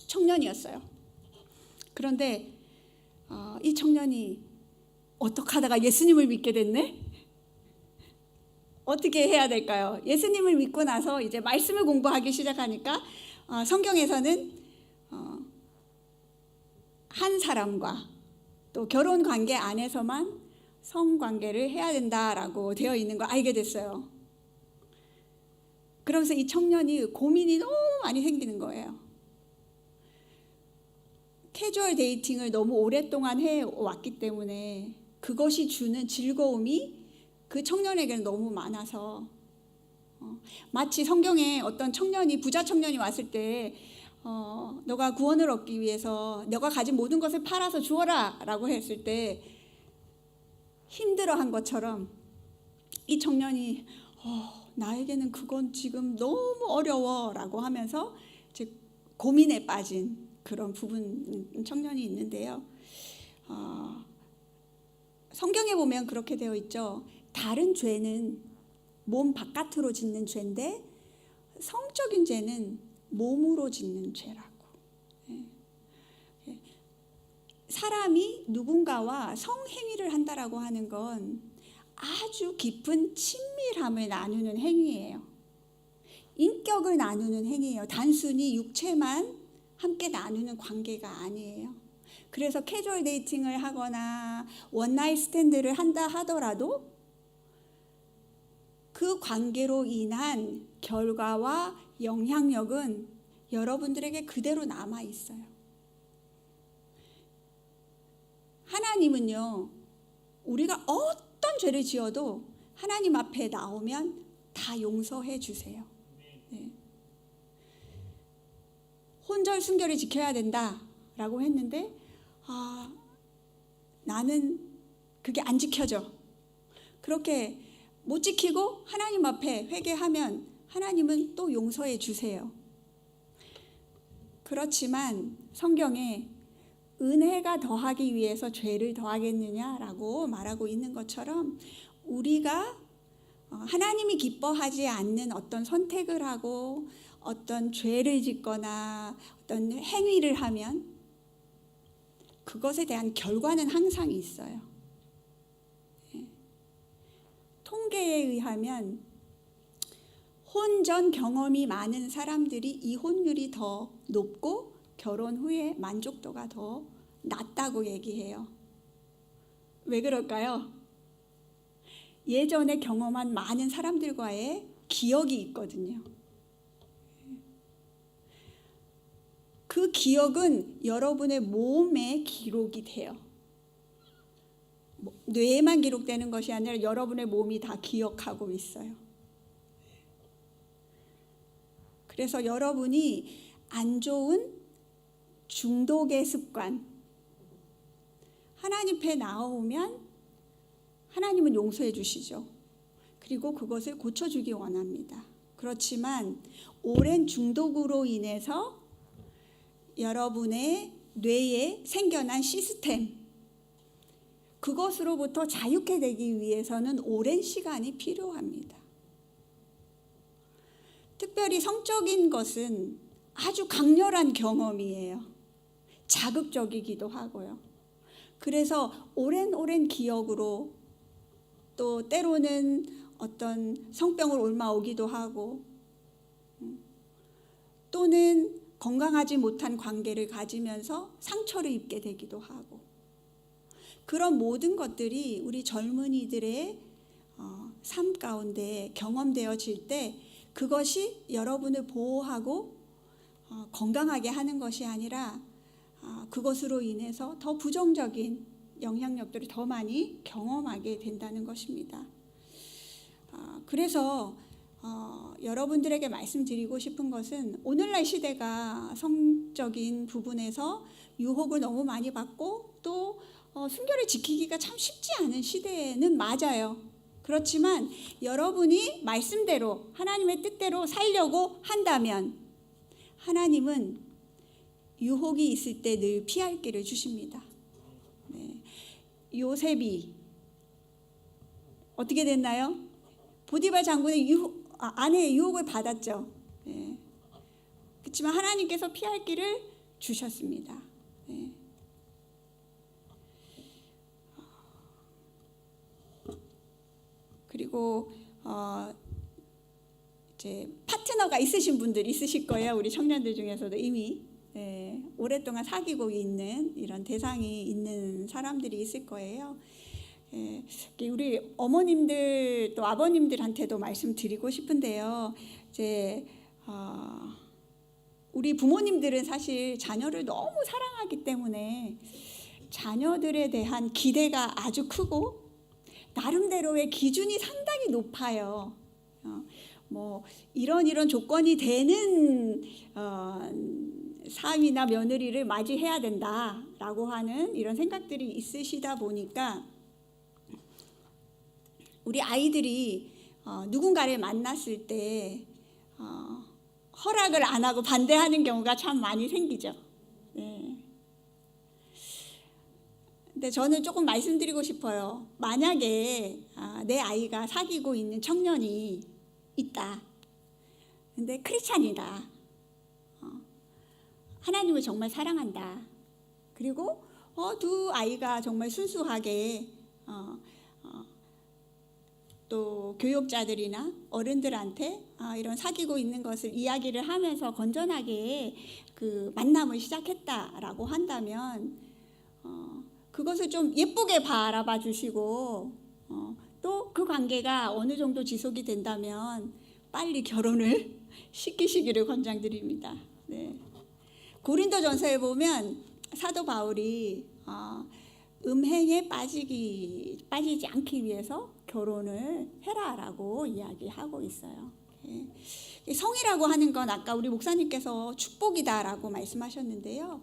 청년이었어요. 그런데 이 청년이 어떻게 하다가 예수님을 믿게 됐네? 어떻게 해야 될까요? 예수님을 믿고 나서 이제 말씀을 공부하기 시작하니까 성경에서는 한 사람과 또 결혼 관계 안에서만 성관계를 해야 된다라고 되어 있는 걸 알게 됐어요. 그러면서 이 청년이 고민이 너무 많이 생기는 거예요. 캐주얼 데이팅을 너무 오랫동안 해왔기 때문에 그것이 주는 즐거움이 그 청년에게는 너무 많아서 마치 성경에 어떤 청년이 부자 청년이 왔을 때 너가 구원을 얻기 위해서 너가 가진 모든 것을 팔아서 주어라 라고 했을 때 힘들어한 것처럼 이 청년이 나에게는 그건 지금 너무 어려워 라고 하면서 이제 고민에 빠진 그런 부분 청년이 있는데요. 성경에 보면 그렇게 되어 있죠. 다른 죄는 몸 바깥으로 짓는 죄인데 성적인 죄는 몸으로 짓는 죄라고. 사람이 누군가와 성행위를 한다라고 하는 건 아주 깊은 친밀함을 나누는 행위예요. 인격을 나누는 행위예요. 단순히 육체만 함께 나누는 관계가 아니에요. 그래서 캐주얼 데이팅을 하거나 원나잇 스탠드를 한다 하더라도 그 관계로 인한 결과와 영향력은 여러분들에게 그대로 남아 있어요. 하나님은요, 우리가 어떤 죄를 지어도 하나님 앞에 나오면 다 용서해 주세요. 네. 혼절 순결을 지켜야 된다라고 했는데 나는 그게 안 지켜져. 그렇게 못 지키고 하나님 앞에 회개하면 하나님은 또 용서해 주세요. 그렇지만 성경에 은혜가 더하기 위해서 죄를 더하겠느냐라고 말하고 있는 것처럼 우리가 하나님이 기뻐하지 않는 어떤 선택을 하고 어떤 죄를 짓거나 어떤 행위를 하면 그것에 대한 결과는 항상 있어요. 통계에 의하면 혼전 경험이 많은 사람들이 이혼율이 더 높고 결혼 후에 만족도가 더 낮다고 얘기해요. 왜 그럴까요? 예전에 경험한 많은 사람들과의 기억이 있거든요. 그 기억은 여러분의 몸에 기록이 돼요. 뇌에만 기록되는 것이 아니라 여러분의 몸이 다 기억하고 있어요. 그래서 여러분이 안 좋은 중독의 습관, 하나님 앞에 나오면 하나님은 용서해 주시죠. 그리고 그것을 고쳐주기 원합니다. 그렇지만 오랜 중독으로 인해서 여러분의 뇌에 생겨난 시스템, 그것으로부터 자유케 되기 위해서는 오랜 시간이 필요합니다. 특별히 성적인 것은 아주 강렬한 경험이에요. 자극적이기도 하고요. 그래서 오랜 기억으로, 또 때로는 어떤 성병을 옮아오기도 하고, 또는 건강하지 못한 관계를 가지면서 상처를 입게 되기도 하고, 그런 모든 것들이 우리 젊은이들의 삶 가운데 경험되어질 때 그것이 여러분을 보호하고 건강하게 하는 것이 아니라 그것으로 인해서 더 부정적인 영향력들을 더 많이 경험하게 된다는 것입니다. 그래서 여러분들에게 말씀드리고 싶은 것은, 오늘날 시대가 성적인 부분에서 유혹을 너무 많이 받고 또 순결을 지키기가 참 쉽지 않은 시대는 맞아요. 그렇지만 여러분이 말씀대로 하나님의 뜻대로 살려고 한다면 하나님은 유혹이 있을 때 늘 피할 길을 주십니다. 네. 요셉이 어떻게 됐나요? 보디발 장군의 아내의 유혹을 받았죠. 네. 그렇지만 하나님께서 피할 길을 주셨습니다. 네. 그리고 이제 파트너가 있으신 분들 있으실 거예요. 우리 청년들 중에서도 이미 오랫동안 사귀고 있는 이런 대상이 있는 사람들이 있을 거예요. 우리 어머님들 또 아버님들한테도 말씀드리고 싶은데요. 이제 우리 부모님들은 사실 자녀를 너무 사랑하기 때문에 자녀들에 대한 기대가 아주 크고 나름대로의 기준이 상당히 높아요. 뭐 이런 조건이 되는 사위나 며느리를 맞이해야 된다라고 하는 이런 생각들이 있으시다 보니까 우리 아이들이 누군가를 만났을 때 허락을 안 하고 반대하는 경우가 참 많이 생기죠. 네. 근데 저는 조금 말씀드리고 싶어요. 만약에 내 아이가 사귀고 있는 청년이 있다. 근데 크리스찬이다. 하나님을 정말 사랑한다. 그리고 두 아이가 정말 순수하게 또 교육자들이나 어른들한테 이런 사귀고 있는 것을 이야기를 하면서 건전하게 그 만남을 시작했다라고 한다면 그것을 좀 예쁘게 바라봐 주시고 또 그 관계가 어느 정도 지속이 된다면 빨리 결혼을 시키시기를 권장드립니다. 네. 고린도전서에 보면 사도 바울이 음행에 빠지지 않기 위해서 결혼을 해라라고 이야기하고 있어요. 성이라고 하는 건 아까 우리 목사님께서 축복이다라고 말씀하셨는데요.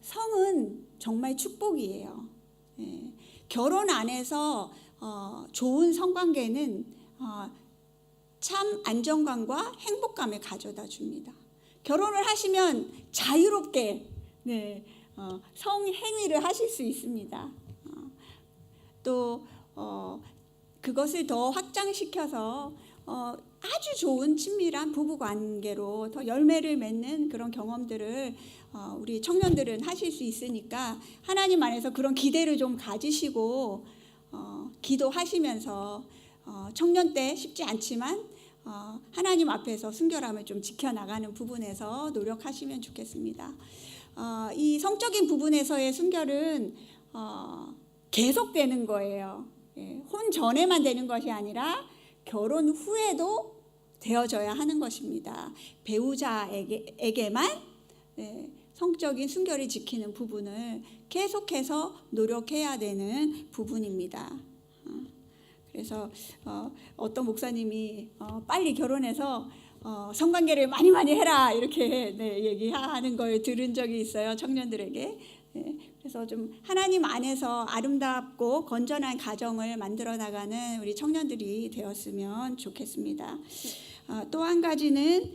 성은 정말 축복이에요. 결혼 안에서 좋은 성관계는 참 안정감과 행복감을 가져다 줍니다. 결혼을 하시면 자유롭게 성행위를 하실 수 있습니다. 또 그것을 더 확장시켜서 아주 좋은 친밀한 부부관계로 더 열매를 맺는 그런 경험들을 우리 청년들은 하실 수 있으니까 하나님 안에서 그런 기대를 좀 가지시고 기도하시면서 청년 때 쉽지 않지만 하나님 앞에서 순결함을 좀 지켜나가는 부분에서 노력하시면 좋겠습니다. 이 성적인 부분에서의 순결은 계속되는 거예요. 혼 전에만 되는 것이 아니라 결혼 후에도 되어져야 하는 것입니다. 배우자에게만 성적인 순결을 지키는 부분을 계속해서 노력해야 되는 부분입니다. 그래서 어떤 목사님이 빨리 결혼해서 성관계를 많이 해라 이렇게 얘기하는 걸 들은 적이 있어요, 청년들에게. 그래서 좀 하나님 안에서 아름답고 건전한 가정을 만들어 나가는 우리 청년들이 되었으면 좋겠습니다. 또 한 가지는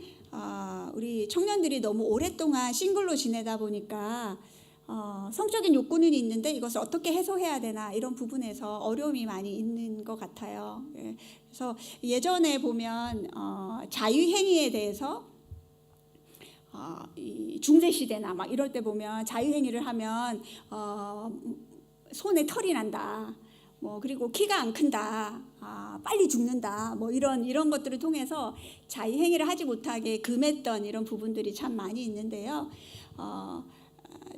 우리 청년들이 너무 오랫동안 싱글로 지내다 보니까 성적인 욕구는 있는데 이것을 어떻게 해소해야 되나 이런 부분에서 어려움이 많이 있는 것 같아요. 그래서 예전에 보면 자유행위에 대해서 이 중세시대나 막 이럴 때 보면 자유행위를 하면 손에 털이 난다. 그리고 키가 안 큰다. 빨리 죽는다. 이런 것들을 통해서 자유행위를 하지 못하게 금했던 이런 부분들이 참 많이 있는데요.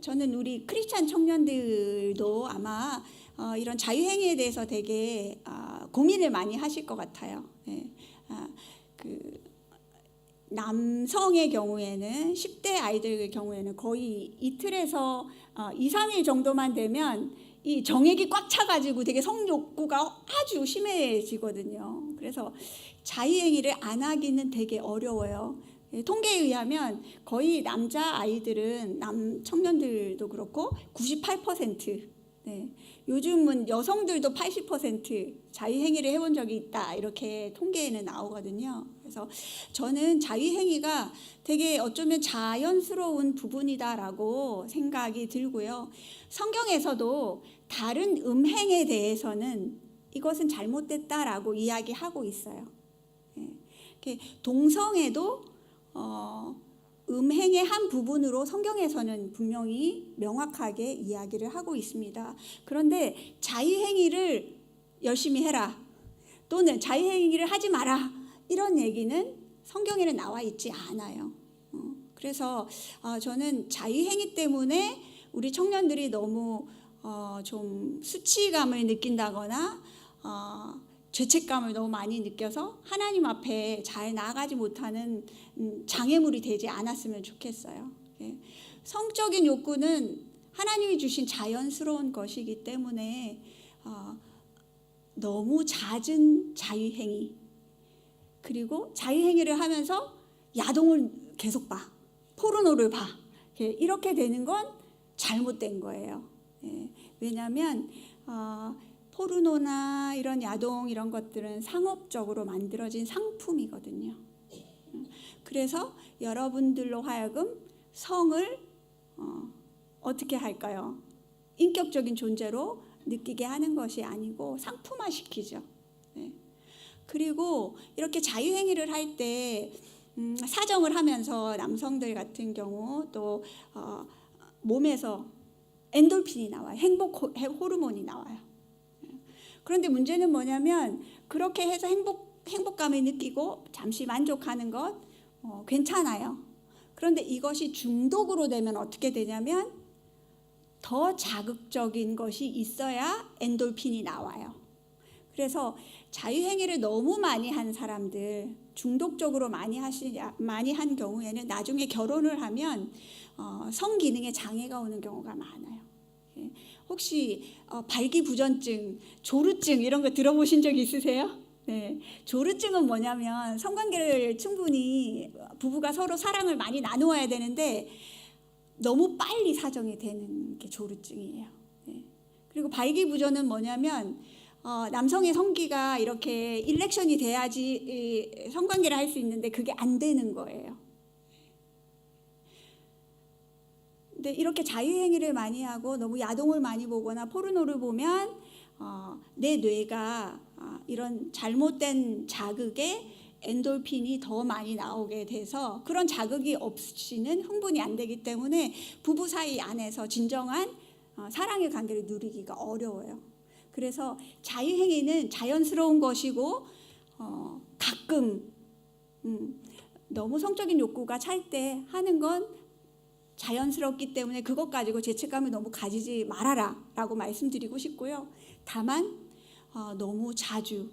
저는 우리 크리스찬 청년들도 아마 이런 자유행위에 대해서 되게 고민을 많이 하실 것 같아요. 남성의 경우에는 10대 아이들 경우에는 거의 이틀에서 2, 3일 정도만 되면 이 정액이 꽉 차가지고 되게 성욕구가 아주 심해지거든요. 그래서 자유행위를 안 하기는 되게 어려워요. 통계에 의하면 거의 남자 아이들은 남 청년들도 그렇고 98%, 요즘은 여성들도 80% 자유행위를 해본 적이 있다 이렇게 통계에는 나오거든요. 그래서 저는 자유행위가 되게 어쩌면 자연스러운 부분이다라고 생각이 들고요. 성경에서도 다른 음행에 대해서는 이것은 잘못됐다라고 이야기하고 있어요. 동성애도 음행의 한 부분으로 성경에서는 분명히 명확하게 이야기를 하고 있습니다. 그런데 자유행위를 열심히 해라 또는 자유행위를 하지 마라 이런 얘기는 성경에는 나와 있지 않아요. 그래서 저는 자유행위 때문에 우리 청년들이 너무 좀 수치감을 느낀다거나 죄책감을 너무 많이 느껴서 하나님 앞에 잘 나아가지 못하는 장애물이 되지 않았으면 좋겠어요. 성적인 욕구는 하나님이 주신 자연스러운 것이기 때문에 너무 잦은 자유행위 그리고 자유행위를 하면서 야동을 계속 봐, 포르노를 봐 이렇게 되는 건 잘못된 거예요. 왜냐하면 포르노나 이런 야동 이런 것들은 상업적으로 만들어진 상품이거든요. 그래서 여러분들로 하여금 성을 어떻게 할까요? 인격적인 존재로 느끼게 하는 것이 아니고 상품화시키죠. 그리고 이렇게 자유행위를 할 때 사정을 하면서 남성들 같은 경우 또 몸에서 엔돌핀이 나와요. 행복 호르몬이 나와요. 그런데 문제는 뭐냐면 그렇게 해서 행복감을 느끼고 잠시 만족하는 것 괜찮아요. 그런데 이것이 중독으로 되면 어떻게 되냐면 더 자극적인 것이 있어야 엔돌핀이 나와요. 그래서 자유행위를 너무 많이 한 사람들, 중독적으로 많이 한 경우에는 나중에 결혼을 하면 성기능에 장애가 오는 경우가 많아요. 혹시 발기부전증, 조루증 이런 거 들어보신 적 있으세요? 조루증은 뭐냐면 성관계를 충분히 부부가 서로 사랑을 많이 나누어야 되는데 너무 빨리 사정이 되는 게 조루증이에요. 그리고 발기부전은 뭐냐면 남성의 성기가 이렇게 일렉션이 돼야지 성관계를 할 수 있는데 그게 안 되는 거예요. 근데 이렇게 자유행위를 많이 하고 너무 야동을 많이 보거나 포르노를 보면 내 뇌가 이런 잘못된 자극에 엔돌핀이 더 많이 나오게 돼서 그런 자극이 없이는 흥분이 안 되기 때문에 부부 사이 안에서 진정한 사랑의 관계를 누리기가 어려워요. 그래서 자유행위는 자연스러운 것이고 가끔 너무 성적인 욕구가 찰 때 하는 건 자연스럽기 때문에 그것 가지고 죄책감을 너무 가지지 말아라 라고 말씀드리고 싶고요. 다만 너무 자주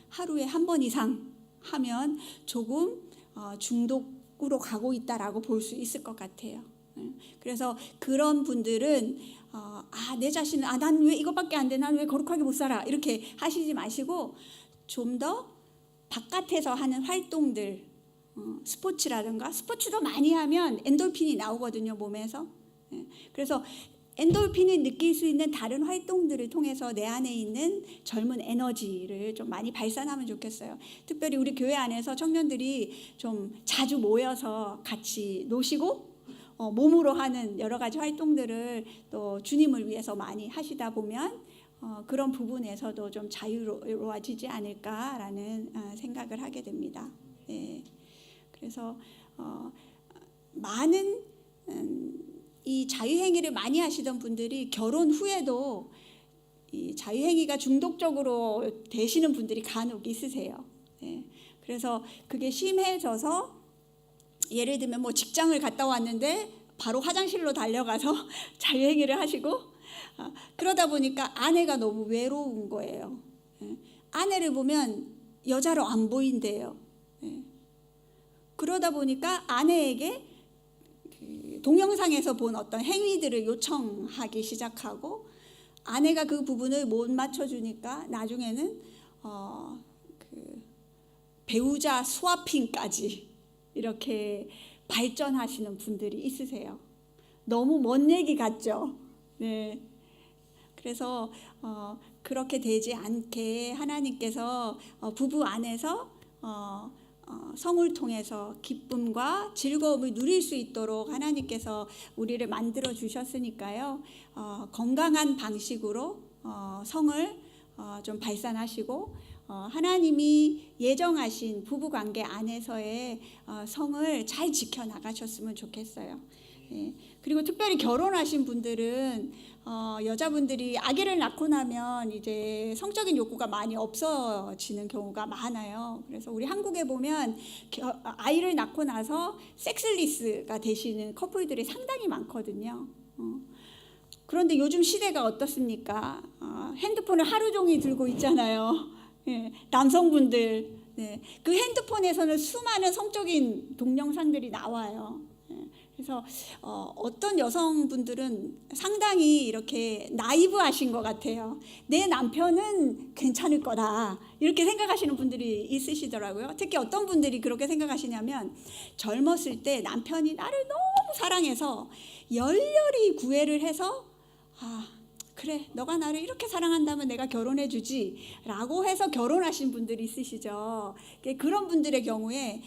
하루에 한 번 이상 하면 조금 중독으로 가고 있다라고 볼 수 있을 것 같아요. 그래서 그런 분들은 내 자신은 난 왜 이것밖에 안 돼, 난 왜 거룩하게 못 살아 이렇게 하시지 마시고 좀 더 바깥에서 하는 활동들, 스포츠라든가, 스포츠도 많이 하면 엔돌핀이 나오거든요, 몸에서. 그래서 엔돌핀을 느낄 수 있는 다른 활동들을 통해서 내 안에 있는 젊은 에너지를 좀 많이 발산하면 좋겠어요. 특별히 우리 교회 안에서 청년들이 좀 자주 모여서 같이 노시고 몸으로 하는 여러 가지 활동들을 또 주님을 위해서 많이 하시다 보면 그런 부분에서도 좀 자유로워지지 않을까라는 생각을 하게 됩니다. 예. 그래서 많은 이 자유행위를 많이 하시던 분들이 결혼 후에도 이 자유행위가 중독적으로 되시는 분들이 간혹 있으세요. 예. 그래서 그게 심해져서 예를 들면 뭐 직장을 갔다 왔는데 바로 화장실로 달려가서 자유행위를 하시고 그러다 보니까 아내가 너무 외로운 거예요. 예. 아내를 보면 여자로 안 보인대요. 예. 그러다 보니까 아내에게 동영상에서 본 어떤 행위들을 요청하기 시작하고 아내가 그 부분을 못 맞춰주니까 나중에는 배우자 스와핑까지 이렇게 발전하시는 분들이 있으세요. 너무 먼 얘기 같죠? 네. 그래서 그렇게 되지 않게 하나님께서 부부 안에서 성을 통해서 기쁨과 즐거움을 누릴 수 있도록 하나님께서 우리를 만들어 주셨으니까요. 건강한 방식으로 성을 좀 발산하시고 하나님이 예정하신 부부관계 안에서의 성을 잘 지켜나가셨으면 좋겠어요. 예. 그리고 특별히 결혼하신 분들은 여자분들이 아기를 낳고 나면 이제 성적인 욕구가 많이 없어지는 경우가 많아요. 그래서 우리 한국에 보면 아이를 낳고 나서 섹슬리스가 되시는 커플들이 상당히 많거든요. 그런데 요즘 시대가 어떻습니까? 핸드폰을 하루 종일 들고 있잖아요. 예, 남성분들. 네, 그 핸드폰에서는 수많은 성적인 동영상들이 나와요. 그래서 어떤 여성분들은 상당히 이렇게 나이브하신 것 같아요. 내 남편은 괜찮을 거다 이렇게 생각하시는 분들이 있으시더라고요. 특히 어떤 분들이 그렇게 생각하시냐면 젊었을 때 남편이 나를 너무 사랑해서 열렬히 구애를 해서 그래 너가 나를 이렇게 사랑한다면 내가 결혼해 주지 라고 해서 결혼하신 분들이 있으시죠. 그런 분들의 경우에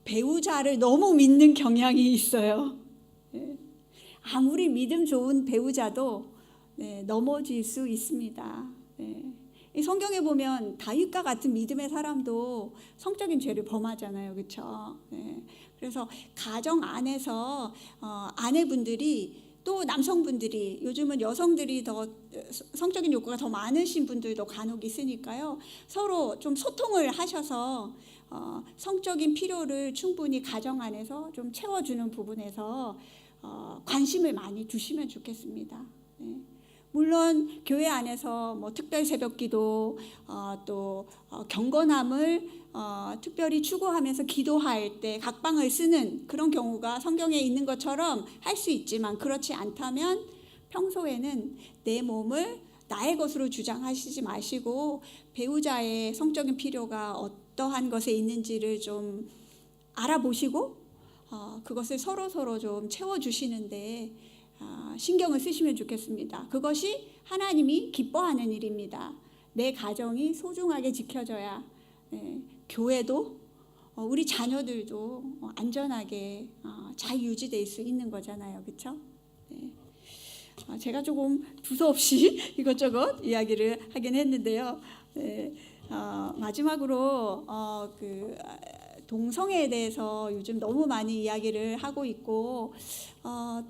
배우자를 너무 믿는 경향이 있어요. 네. 아무리 믿음 좋은 배우자도 넘어질 수 있습니다. 네. 이 성경에 보면 다윗과 같은 믿음의 사람도 성적인 죄를 범하잖아요, 그렇죠? 네. 그래서 가정 안에서 아내분들이 또 남성분들이 요즘은 여성들이 더 성적인 욕구가 더 많으신 분들도 간혹 있으니까요. 서로 좀 소통을 하셔서 성적인 필요를 충분히 가정 안에서 좀 채워주는 부분에서 관심을 많이 두시면 좋겠습니다. 네. 물론 교회 안에서 뭐 특별 새벽기도 또 경건함을 특별히 추구하면서 기도할 때 각방을 쓰는 그런 경우가 성경에 있는 것처럼 할 수 있지만 그렇지 않다면 평소에는 내 몸을 나의 것으로 주장하시지 마시고 배우자의 성적인 필요가 어떠한 것에 있는지를 좀 알아보시고 그것을 서로 좀 채워주시는데 신경을 쓰시면 좋겠습니다. 그것이 하나님이 기뻐하는 일입니다. 내 가정이 소중하게 지켜져야 교회도 우리 자녀들도 안전하게 잘 유지될 수 있는 거잖아요. 그렇죠? 네. 제가 조금 두서없이 이것저것 이야기를 하긴 했는데요. 네. 마지막으로 동성애에 대해서 요즘 너무 많이 이야기를 하고 있고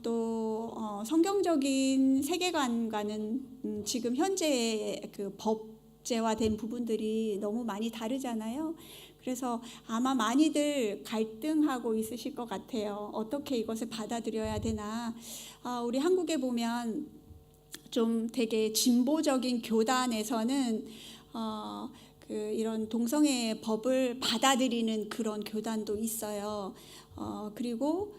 또 성경적인 세계관과는 지금 현재의 그 법제화된 부분들이 너무 많이 다르잖아요. 그래서 아마 많이들 갈등하고 있으실 것 같아요. 어떻게 이것을 받아들여야 되나. 우리 한국에 보면 좀 되게 진보적인 교단에서는 이런 동성애 법을 받아들이는 그런 교단도 있어요. 그리고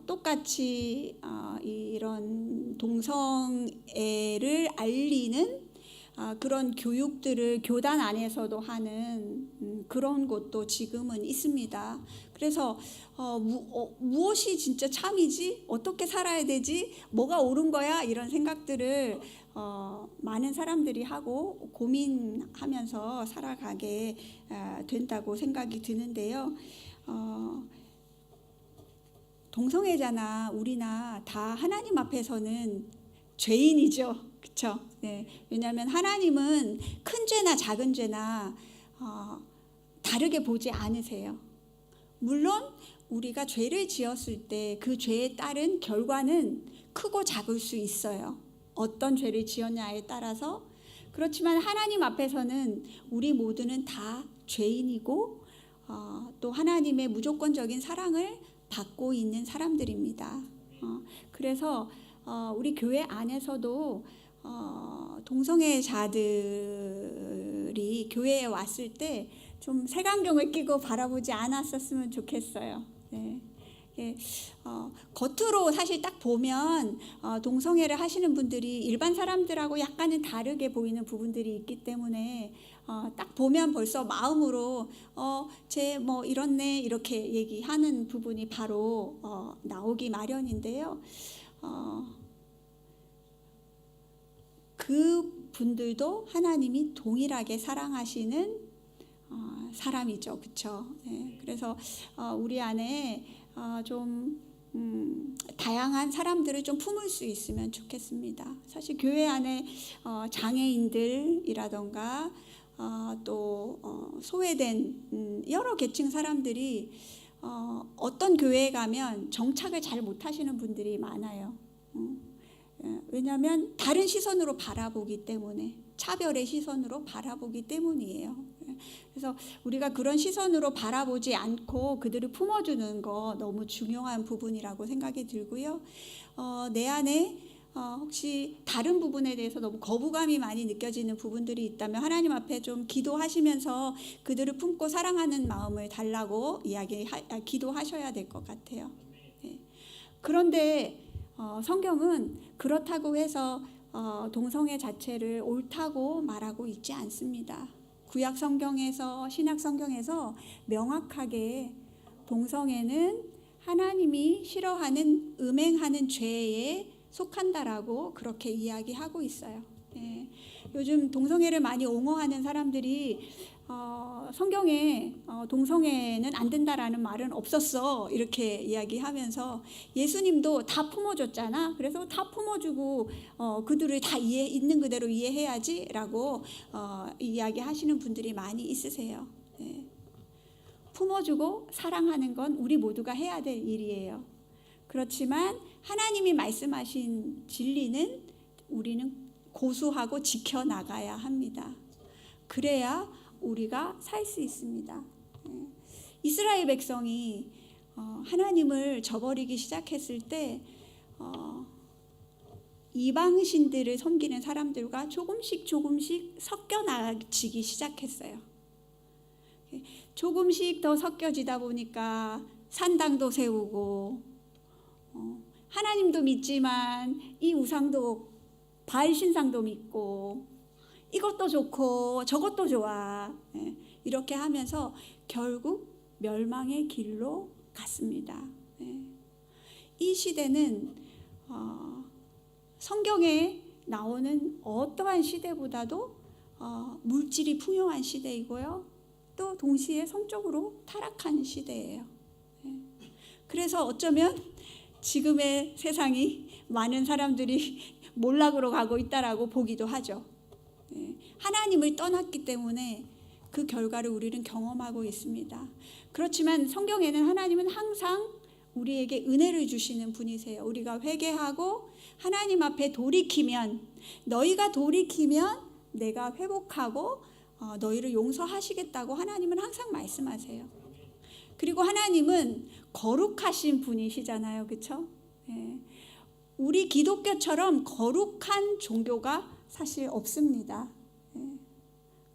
똑같이 이런 동성애를 알리는 그런 교육들을 교단 안에서도 하는 그런 곳도 지금은 있습니다. 그래서 무엇이 진짜 참이지? 어떻게 살아야 되지? 뭐가 옳은 거야? 이런 생각들을 많은 사람들이 하고 고민하면서 살아가게 된다고 생각이 드는데요. 동성애자나 우리나 다 하나님 앞에서는 죄인이죠. 그렇죠? 네. 왜냐하면 하나님은 큰 죄나 작은 죄나 다르게 보지 않으세요. 물론 우리가 죄를 지었을 때 그 죄에 따른 결과는 크고 작을 수 있어요. 어떤 죄를 지었냐에 따라서. 그렇지만 하나님 앞에서는 우리 모두는 다 죄인이고 또 하나님의 무조건적인 사랑을 받고 있는 사람들입니다. 그래서 우리 교회 안에서도 동성애자들이 교회에 왔을 때 좀 색안경을 끼고 바라보지 않았었으면 좋겠어요. 네. 겉으로 사실 딱 보면 동성애를 하시는 분들이 일반 사람들하고 약간은 다르게 보이는 부분들이 있기 때문에 딱 보면 벌써 마음으로 쟤 뭐 이렇네 이렇게 얘기하는 부분이 바로 나오기 마련인데요. 그 분들도 하나님이 동일하게 사랑하시는 사람이죠, 그렇죠? 네, 그래서 우리 안에 좀 다양한 사람들을 좀 품을 수 있으면 좋겠습니다. 사실 교회 안에 장애인들이라던가 또 소외된 여러 계층 사람들이 어떤 교회에 가면 정착을 잘 못하시는 분들이 많아요. 왜냐하면 다른 시선으로 바라보기 때문에, 차별의 시선으로 바라보기 때문이에요. 그래서 우리가 그런 시선으로 바라보지 않고 그들을 품어주는 거 너무 중요한 부분이라고 생각이 들고요. 내 안에 혹시 다른 부분에 대해서 너무 거부감이 많이 느껴지는 부분들이 있다면 하나님 앞에 좀 기도하시면서 그들을 품고 사랑하는 마음을 달라고 기도하셔야 될 것 같아요. 네. 그런데 성경은 그렇다고 해서 동성애 자체를 옳다고 말하고 있지 않습니다. 구약 성경에서 신약 성경에서 명확하게 동성애는 하나님이 싫어하는 음행하는 죄에 속한다라고 그렇게 이야기하고 있어요. 네. 요즘 동성애를 많이 옹호하는 사람들이 성경에 동성애는 안 된다라는 말은 없었어 이렇게 이야기하면서 예수님도 다 품어줬잖아. 그래서 다 품어주고 그들을 다 있는 그대로 이해해야지라고 이야기하시는 분들이 많이 있으세요. 네. 품어주고 사랑하는 건 우리 모두가 해야 될 일이에요. 그렇지만 하나님이 말씀하신 진리는 우리는 고수하고 지켜나가야 합니다. 그래야 우리가 살 수 있습니다. 이스라엘 백성이 하나님을 저버리기 시작했을 때 이방신들을 섬기는 사람들과 조금씩 섞여나지기 시작했어요. 조금씩 더 섞여지다 보니까 산당도 세우고 하나님도 믿지만 이 우상도 바알 신상도 믿고 이것도 좋고 저것도 좋아. 이렇게 하면서 결국 멸망의 길로 갔습니다. 이 시대는 성경에 나오는 어떠한 시대보다도 물질이 풍요한 시대이고요. 또 동시에 성적으로 타락한 시대예요. 그래서 어쩌면 지금의 세상이 많은 사람들이 몰락으로 가고 있다라고 보기도 하죠. 하나님을 떠났기 때문에 그 결과를 우리는 경험하고 있습니다. 그렇지만 성경에는 하나님은 항상 우리에게 은혜를 주시는 분이세요. 우리가 회개하고 하나님 앞에 돌이키면, 너희가 돌이키면 내가 회복하고 너희를 용서하시겠다고 하나님은 항상 말씀하세요. 그리고 하나님은 거룩하신 분이시잖아요. 그렇죠? 예. 우리 기독교처럼 거룩한 종교가 사실 없습니다. 예.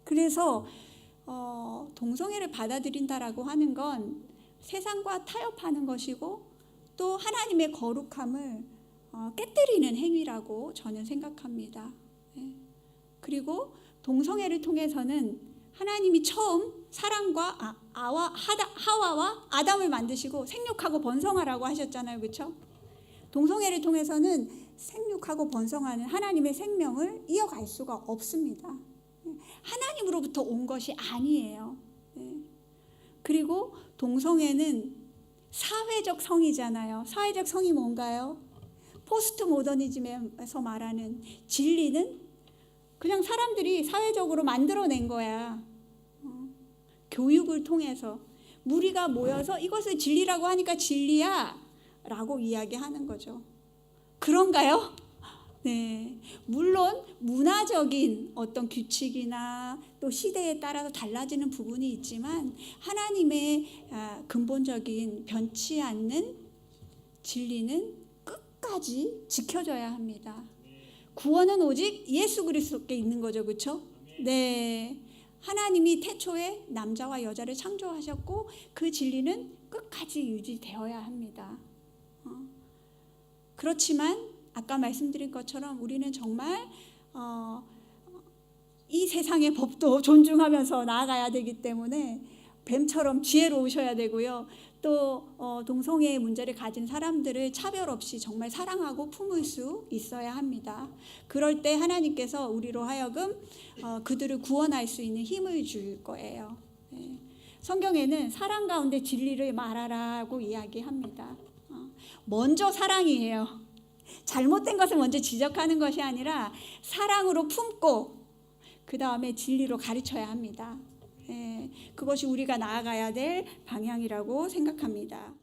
그래서 동성애를 받아들인다라고 하는 건 세상과 타협하는 것이고 또 하나님의 거룩함을 깨뜨리는 행위라고 저는 생각합니다. 예. 그리고 동성애를 통해서는 하나님이 처음 사람과 하와와 아담을 만드시고 생육하고 번성하라고 하셨잖아요. 그렇죠? 동성애를 통해서는 생육하고 번성하는 하나님의 생명을 이어갈 수가 없습니다. 하나님으로부터 온 것이 아니에요. 그리고 동성애는 사회적 성이잖아요. 사회적 성이 뭔가요? 포스트 모더니즘에서 말하는 진리는 그냥 사람들이 사회적으로 만들어낸 거야. 교육을 통해서 무리가 모여서 이것을 진리라고 하니까 진리야 라고 이야기하는 거죠. 그런가요? 네. 물론 문화적인 어떤 규칙이나 또 시대에 따라서 달라지는 부분이 있지만 하나님의 근본적인 변치 않는 진리는 끝까지 지켜져야 합니다. 구원은 오직 예수 그리스도께 있는 거죠. 그렇죠? 네. 하나님이 태초에 남자와 여자를 창조하셨고 그 진리는 끝까지 유지되어야 합니다. 그렇지만 아까 말씀드린 것처럼 우리는 정말 이 세상의 법도 존중하면서 나아가야 되기 때문에 뱀처럼 지혜로우셔야 되고요. 또 동성애의 문제를 가진 사람들을 차별 없이 정말 사랑하고 품을 수 있어야 합니다. 그럴 때 하나님께서 우리로 하여금 그들을 구원할 수 있는 힘을 줄 거예요. 네. 성경에는 사랑 가운데 진리를 말하라고 이야기합니다. 먼저 사랑이에요. 잘못된 것을 먼저 지적하는 것이 아니라 사랑으로 품고 그 다음에 진리로 가르쳐야 합니다. 그것이 우리가 나아가야 될 방향이라고 생각합니다.